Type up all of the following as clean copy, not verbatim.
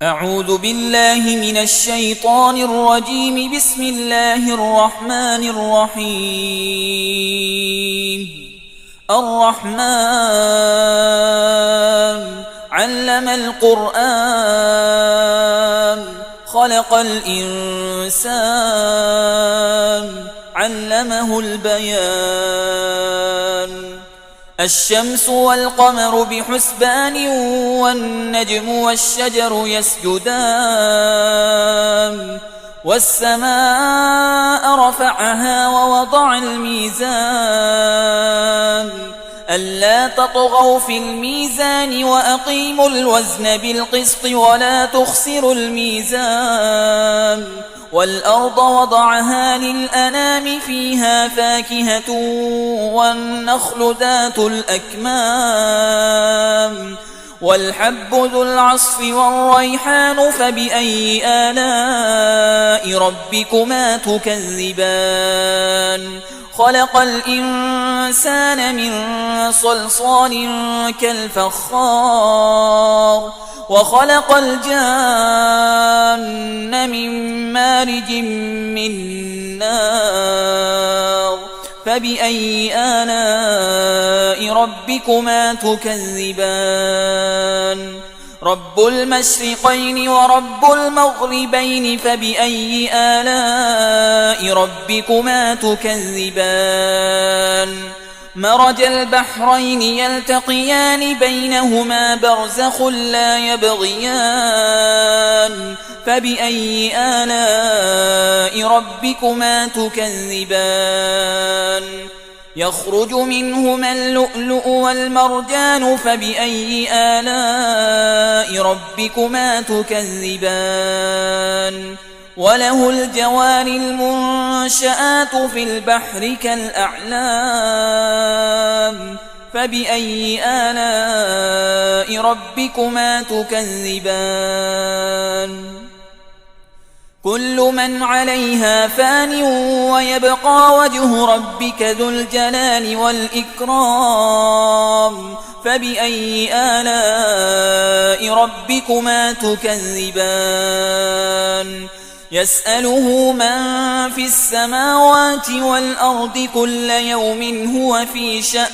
أعوذ بالله من الشيطان الرجيم. بسم الله الرحمن الرحيم. الرحمن علم القرآن خلق الإنسان علمه البيان. الشمس والقمر بحسبان والنجم والشجر يسجدان والسماء رفعها ووضع الميزان ألا تطغوا في الميزان وأقيموا الوزن بالقسط ولا تخسروا الميزان. والأرض وضعها للأنام فيها فاكهة والنخل ذات الأكمام والحب ذو العصف والريحان فبأي آلاء ربكما تكذبان. خلق الإنسان من صلصال كالفخار وخلق الجان من مارج من نار فبأي آلاء ربكما تكذبان. رب المشرقين ورب المغربين فبأي آلاء ربكما تكذبان. مرج البحرين يلتقيان بينهما برزخ لا يبغيان فبأي آلاء ربكما تكذبان. يخرج منهما اللؤلؤ والمرجان فبأي آلاء ربكما تكذبان. وله الجوار المنشآت في البحر كالأعلام فبأي آلاء ربكما تكذبان. كل من عليها فان ويبقى وجه ربك ذو الجلال والإكرام فبأي آلاء ربكما تكذبان. يسأله من في السماوات والأرض كل يوم هو في شأن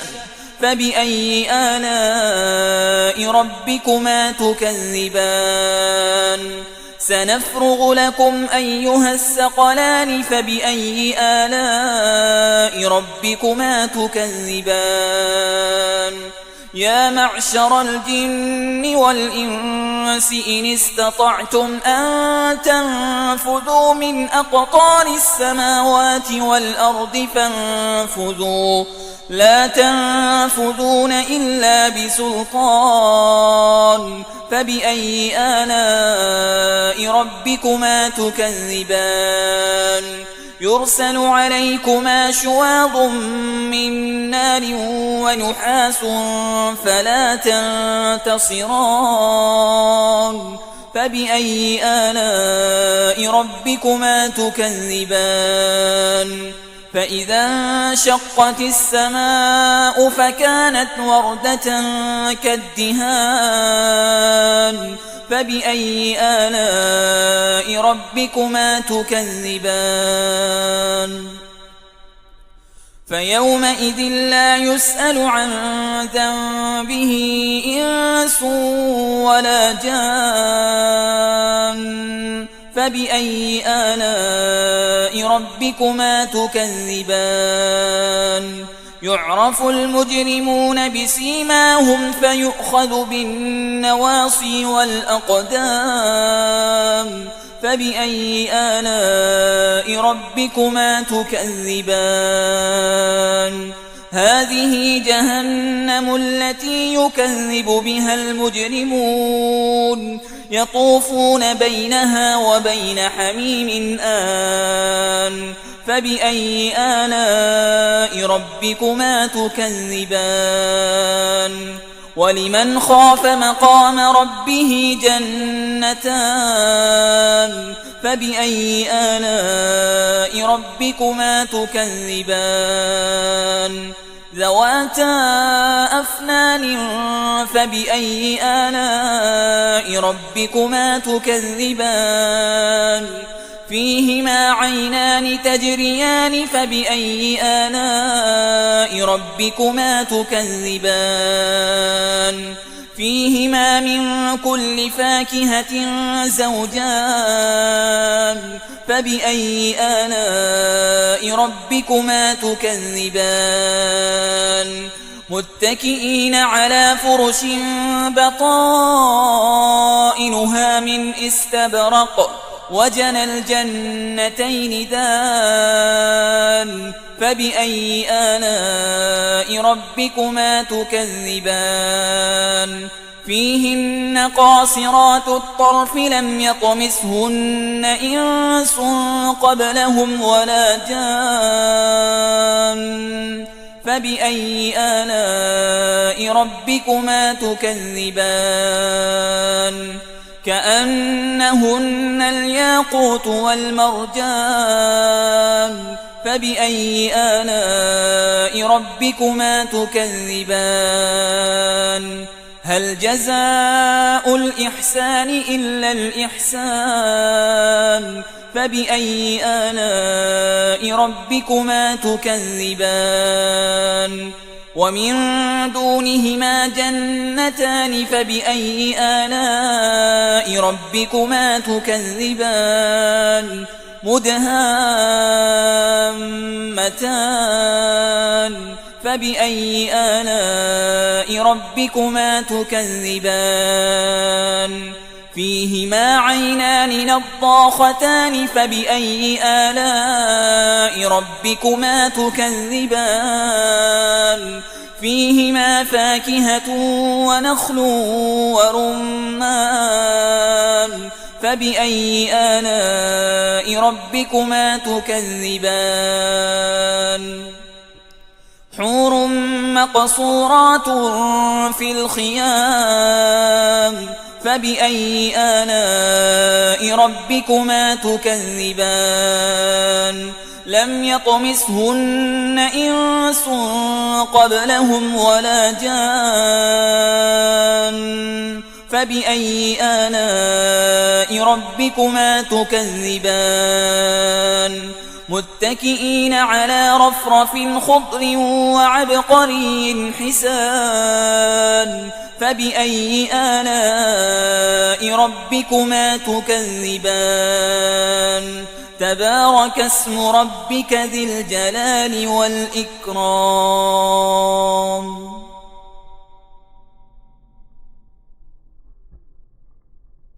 فبأي آلاء ربكما تكذبان. سنفرغ لكم أيها الثقلان فبأي آلاء ربكما تكذبان. يا معشر الجن والإنس إن استطعتم أن تنفذوا من أقطار السماوات والأرض فانفذوا لا تنفذون إلا بسلطان فبأي آلاء ربكما تكذبان. يرسل عليكما شواظ من نار ونحاس فلا تنتصران فبأي آلاء ربكما تكذبان. فإذا انشقت السماء فكانت وردة كالدهان فبأي آلاء ربكما تكذبان. فيومئذ لا يسأل عن ذنبه إنس ولا جان فبأي آلاء ربكما تكذبان. يعرف المجرمون بسيماهم فيؤخذ بالنواصي والأقدام فبأي آلاء ربكما تكذبان. هذه جهنم التي يكذب بها المجرمون يطوفون بينها وبين حميم آن فبأي آلاء ربكما تكذبان. ولمن خاف مقام ربه جنتان فبأي آلاء ربكما تكذبان. ذواتا أفنان فبأي آلاء ربكما تكذبان فيهما عينان تجريان فبأي آلاء ربكما تكذبان فيهما من كل فاكهة زوجان فبأي آلاء ربكما تكذبان متكئين على فرش بطائنها من استبرق وجنى الجنتين دان فبأي آلاء ربكما تكذبان فيهن قاصرات الطرف لم يطمثهن إنس قبلهم ولا جان فبأي آلاء ربكما تكذبان كأنهن الياقوت والمرجان فبأي آلاء ربكما تكذبان هل جزاء الإحسان إلا الإحسان فبأي آلاء ربكما تكذبان ومن دونهما جنتان فبأي آلاء ربكما تكذبان مدهامتان فبأي آلاء ربكما تكذبان فيهما عينان نضاختان فبأي آلاء ربكما تكذبان فيهما فاكهة ونخل ورمان فبأي آلاء ربكما تكذبان حور مقصورات في الخيام فبأي آلاء ربكما تكذبان لم يطمثهن إنس قبلهم ولا جان فبأي آلاء ربكما تكذبان متكئين على رفرف خضر وعبقري حسان فبأي آلاء ربكما تكذبان تبارك اسم ربك ذي الجلال والإكرام